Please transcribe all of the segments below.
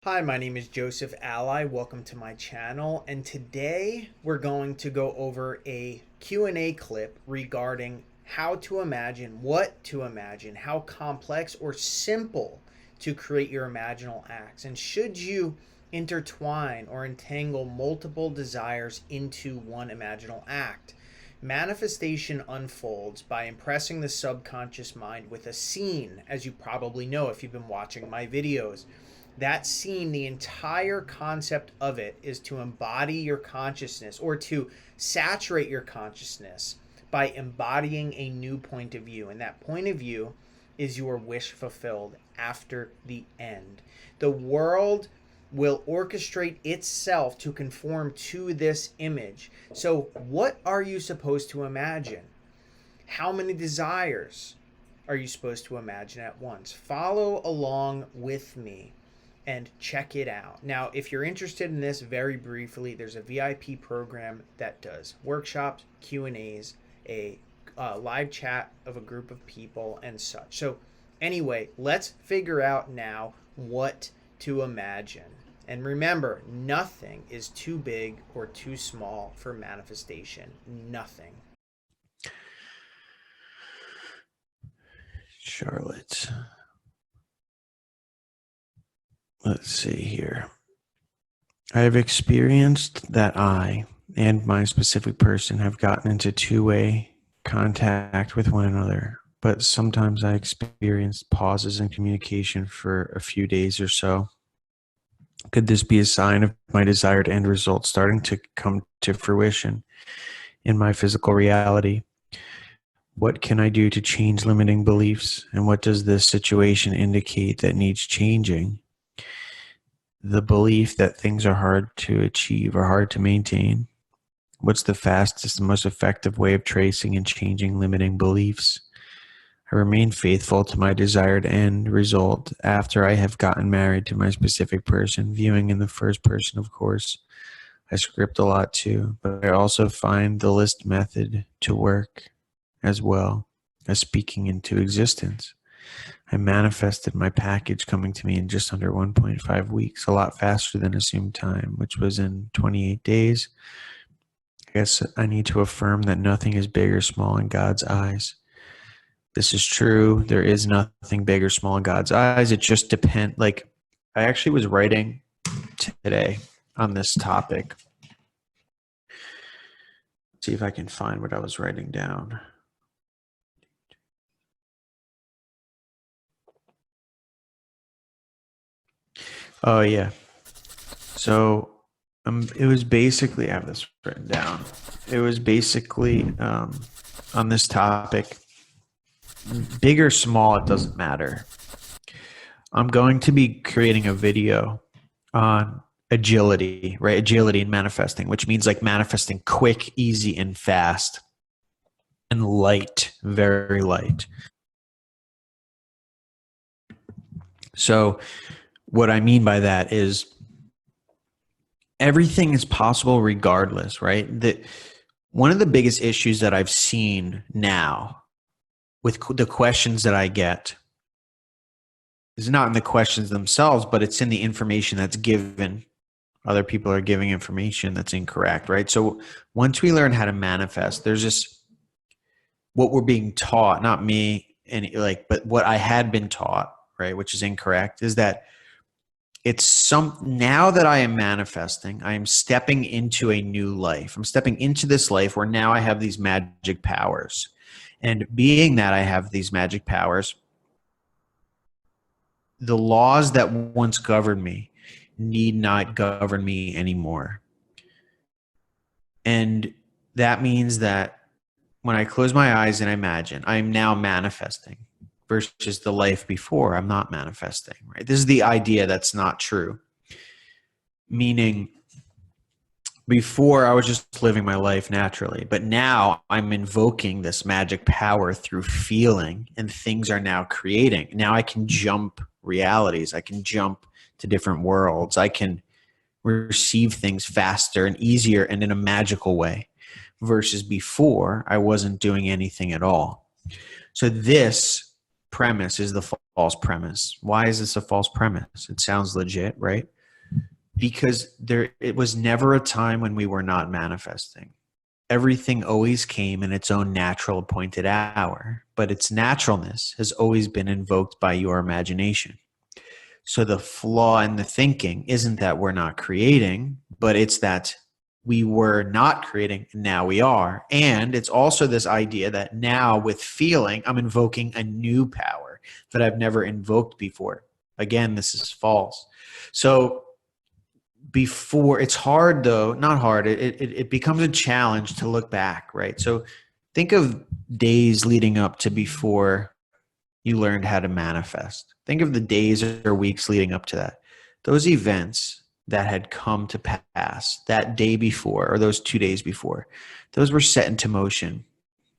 Hi, my name is Joseph Alai. Welcome to my channel. And today we're going to go over a Q&A clip regarding how to imagine, what to imagine, how complex or simple to create your imaginal acts. And should you intertwine or entangle multiple desires into one imaginal act? Manifestation unfolds by impressing the subconscious mind with a scene, as you probably know if you've been watching my videos. That scene, the entire concept of it is to embody your consciousness or to saturate your consciousness by embodying a new point of view. And that point of view is your wish fulfilled after the end. The world will orchestrate itself to conform to this image. So, what are you supposed to imagine? How many desires are you supposed to imagine at once? Follow along with me and check it out. Now, if you're interested in this, very briefly, there's a VIP program that does workshops, Q&As, a live chat of a group of people and such. So anyway, let's figure out now what to imagine. And remember, nothing is too big or too small for manifestation. Nothing. Charlotte. Let's see here. I have experienced that I and my specific person have gotten into two-way contact with one another, but sometimes I experience pauses in communication for a few days or so. Could this be a sign of my desired end result starting to come to fruition in my physical reality? What can I do to change limiting beliefs? And what does this situation indicate that needs changing? The belief that things are hard to achieve or hard to maintain. What's the fastest and most effective way of tracing and changing limiting beliefs? I remain faithful to my desired end result after I have gotten married to my specific person, viewing in the first person, of course. I script a lot too, but I also find the list method to work as well as speaking into existence. I manifested my package coming to me in just under 1.5 weeks, a lot faster than assumed time, which was in 28 days. I guess I need to affirm that nothing is big or small in God's eyes. This is true. There is nothing big or small in God's eyes. It just depends. Like, I actually was writing today on this topic. Let's see if I can find what I was writing down. Oh, yeah. So it was basically, I have this written down. It was basically on this topic, big or small, it doesn't matter. I'm going to be creating a video on agility, right? Agility in manifesting, which means like manifesting quick, easy, and fast, and light, very light. So what I mean by that is everything is possible regardless, right? One of the biggest issues that I've seen now with the questions that I get is not in the questions themselves, but it's in the information that's given. Other people are giving information that's incorrect, right? So once we learn how to manifest, there's just what we're being taught, not me, but what I had been taught, right, which is incorrect, is that now that I am manifesting, I am stepping into a new life. I'm stepping into this life where now I have these magic powers. And being that I have these magic powers, the laws that once governed me need not govern me anymore. And that means that when I close my eyes and I imagine, I'm now manifesting versus the life before I'm not manifesting, right? This is the idea that's not true. Meaning before I was just living my life naturally, but now I'm invoking this magic power through feeling, and things are now creating. Now I can jump realities. I can jump to different worlds. I can receive things faster and easier and in a magical way versus before I wasn't doing anything at all. So this premise is the false premise. Why is this a false premise? It sounds legit, right? because it was never a time when we were not manifesting. Everything always came in its own natural appointed hour, but its naturalness has always been invoked by your imagination. So the flaw in the thinking isn't that we're not creating, but it's that we were not creating and now we are. And it's also this idea that now with feeling, I'm invoking a new power that I've never invoked before. Again, this is false. So before, it's hard though, not hard, it becomes a challenge to look back, right? So think of days leading up to before you learned how to manifest. Think of the days or weeks leading up to that. Those events that had come to pass that day before, or those 2 days before, those were set into motion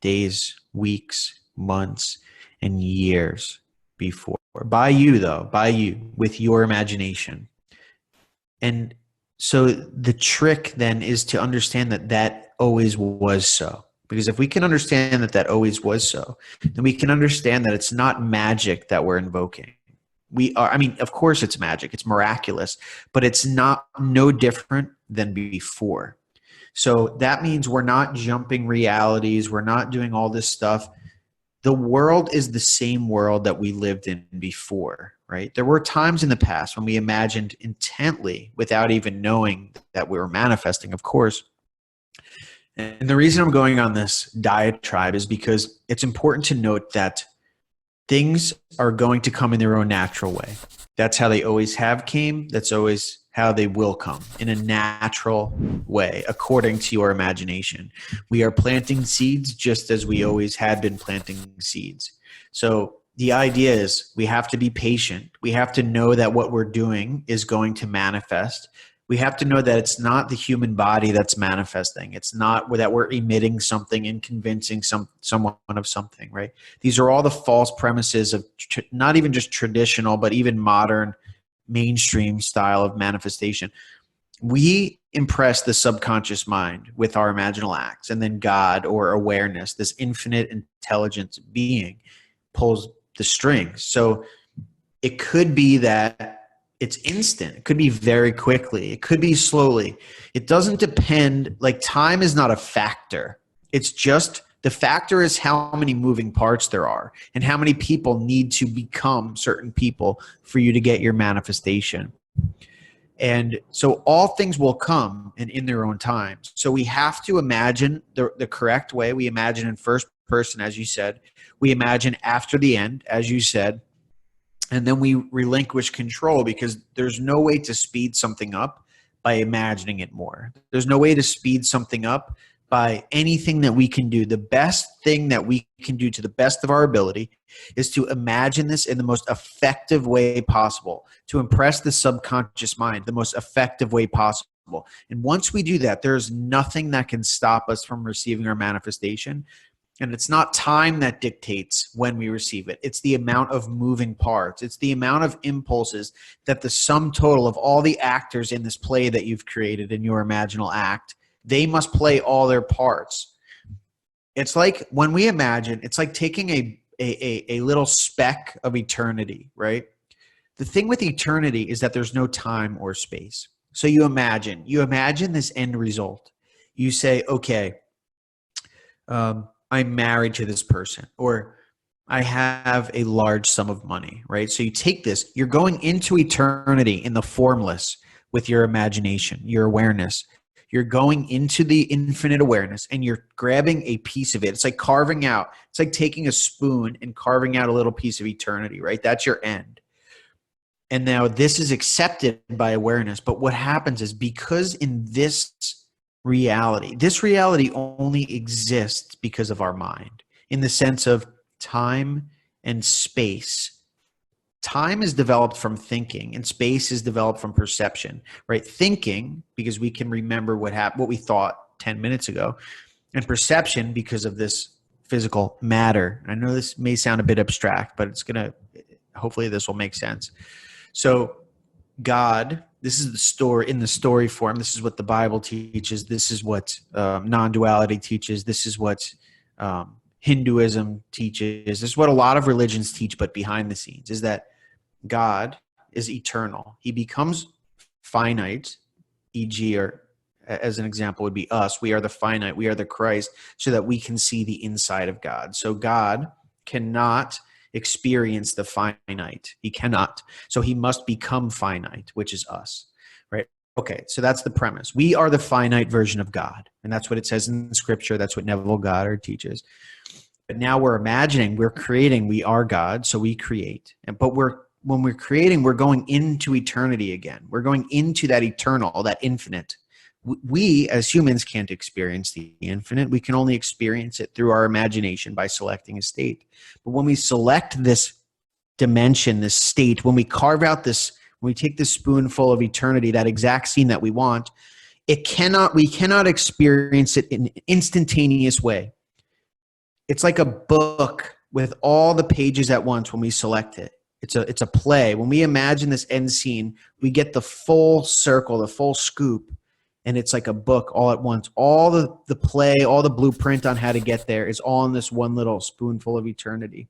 days, weeks, months, and years before. By you, though, by you, with your imagination. And so the trick then is to understand that that always was so. Because if we can understand that that always was so, then we can understand that it's not magic that we're invoking. We are, I mean, of course it's magic, it's miraculous, but it's not no different than before. So that means we're not jumping realities, we're not doing all this stuff. The world is the same world that we lived in before, right? There were times in the past when we imagined intently without even knowing that we were manifesting, of course. And the reason I'm going on this diatribe is because it's important to note that things are going to come in their own natural way. That's how they always have came. That's always how they will come, in a natural way, according to your imagination. We are planting seeds just as we always had been planting seeds. So the idea is we have to be patient. We have to know that what we're doing is going to manifest. We have to know that it's not the human body that's manifesting. It's not that we're emitting something and convincing someone of something, right? These are all the false premises of not even just traditional, but even modern mainstream style of manifestation. We impress the subconscious mind with our imaginal acts, and then God, or awareness, this infinite intelligence being, pulls the strings. So it could be that it's instant. It could be very quickly. It could be slowly. It doesn't depend, like time is not a factor. It's just, the factor is how many moving parts there are and how many people need to become certain people for you to get your manifestation. And so all things will come and in their own time. So we have to imagine the correct way. We imagine in first person, as you said. We imagine after the end, as you said. And then we relinquish control, because there's no way to speed something up by imagining it more. There's no way to speed something up by anything that we can do. The best thing that we can do to the best of our ability is to imagine this in the most effective way possible, to impress the subconscious mind the most effective way possible. And once we do that, there's nothing that can stop us from receiving our manifestation. And it's not time that dictates when we receive it. It's the amount of moving parts. It's the amount of impulses that the sum total of all the actors in this play that you've created in your imaginal act, they must play all their parts. It's like when we imagine, it's like taking a little speck of eternity, right? The thing with eternity is that there's no time or space. So you imagine this end result. You say, okay, I'm married to this person, or I have a large sum of money, right? So you take this, you're going into eternity in the formless with your imagination, your awareness. You're going into the infinite awareness and you're grabbing a piece of it. It's like carving out, it's like taking a spoon and carving out a little piece of eternity, right? That's your end. And now this is accepted by awareness. But what happens is, because in this reality only exists because of our mind, in the sense of time and space. Time is developed from thinking, and space is developed from perception, right? Thinking, because we can remember what we thought 10 minutes ago, and perception because of this physical matter. I know this may sound a bit abstract, but hopefully this will make sense. So God, this is the story, in the story form. This is what the Bible teaches. This is what non-duality teaches. This is what Hinduism teaches. This is what a lot of religions teach, but behind the scenes is that God is eternal. He becomes finite, e.g., or as an example would be us. We are the finite, we are the Christ, so that we can see the inside of God. So God cannot experience the finite. He cannot. So he must become finite, which is us, right? Okay, so that's the premise. We are the finite version of God, and that's what it says in Scripture. That's what Neville Goddard teaches. But now we're imagining, we're creating, we are God, so we create. But when we're creating, we're going into eternity again. We're going into that eternal, that infinite. We as humans can't experience the infinite. We can only experience it through our imagination by selecting a state. But when we select this dimension, this state, when we carve out this, when we take this spoonful of eternity, that exact scene that we want, we cannot experience it in an instantaneous way. It's like a book with all the pages at once when we select it. It's a play. When we imagine this end scene, we get the full circle, the full scoop, and it's like a book all at once. All the play, all the blueprint on how to get there is all in this one little spoonful of eternity.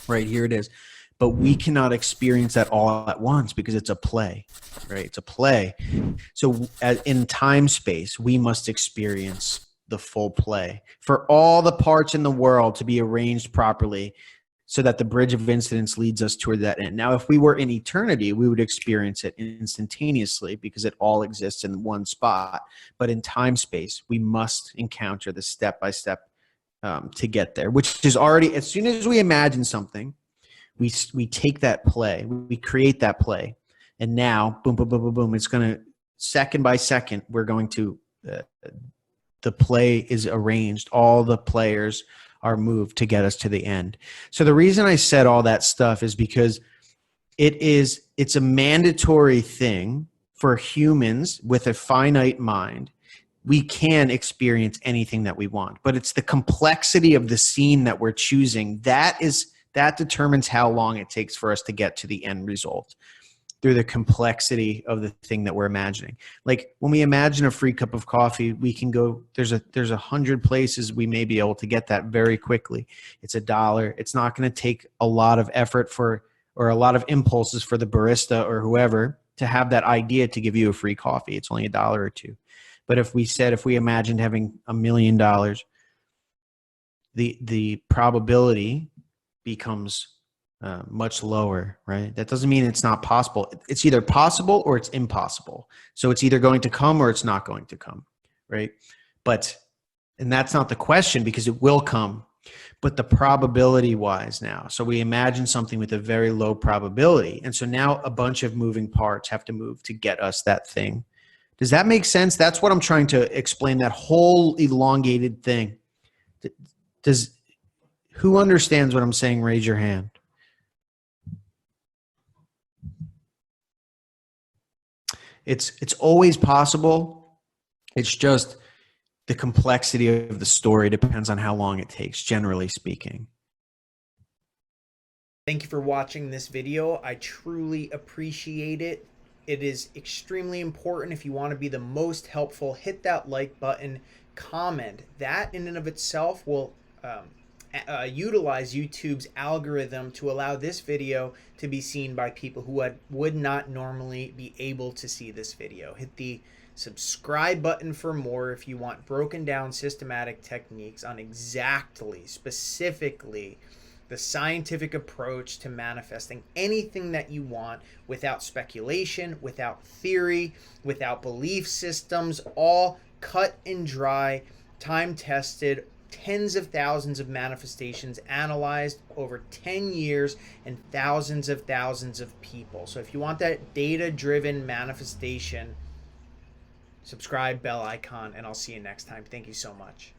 Right, here it is. But we cannot experience that all at once because it's a play, right? It's a play. So in time space, we must experience the full play for all the parts in the world to be arranged properly so that the bridge of incidence leads us toward that end. Now, if we were in eternity, we would experience it instantaneously because it all exists in one spot. But in time space, we must encounter the step-by-step to get there, which is already, as soon as we imagine something, we take that play, we create that play, and now, boom, boom, boom, boom, boom, it's going to, second by second, we're going to, the play is arranged. All the players are moved to get us to the end. So the reason I said all that stuff is because it's a mandatory thing for humans with a finite mind. We can experience anything that we want, but it's the complexity of the scene that we're choosing that determines how long it takes for us to get to the end result through the complexity of the thing that we're imagining. Like when we imagine a free cup of coffee, we can go, there's 100 places we may be able to get that very quickly. It's $1. It's not going to take a lot of effort or a lot of impulses for the barista or whoever to have that idea to give you a free coffee. It's only $1 or $2. But if we imagined having $1 million, the probability becomes much lower, right? That doesn't mean it's not possible. It's either possible or it's impossible. So it's either going to come or it's not going to come, right? And that's not the question because it will come, but the probability wise now. So we imagine something with a very low probability. And so now a bunch of moving parts have to move to get us that thing. Does that make sense? That's what I'm trying to explain, that whole elongated thing. Who understands what I'm saying? Raise your hand. It's always possible. It's just the complexity of the story depends on how long it takes, generally speaking. Thank you for watching this video. I truly appreciate it. It is extremely important. If you want to be the most helpful, hit that like button, comment. That in and of itself will utilize YouTube's algorithm to allow this video to be seen by people who would not normally be able to see this video. Hit the subscribe button for more if you want broken down systematic techniques on specifically the scientific approach to manifesting anything that you want without speculation, without theory, without belief systems, all cut and dry, time-tested, tens of thousands of manifestations analyzed over 10 years and thousands of people. So if you want that data-driven manifestation, subscribe, bell icon, and I'll see you next time. Thank you so much.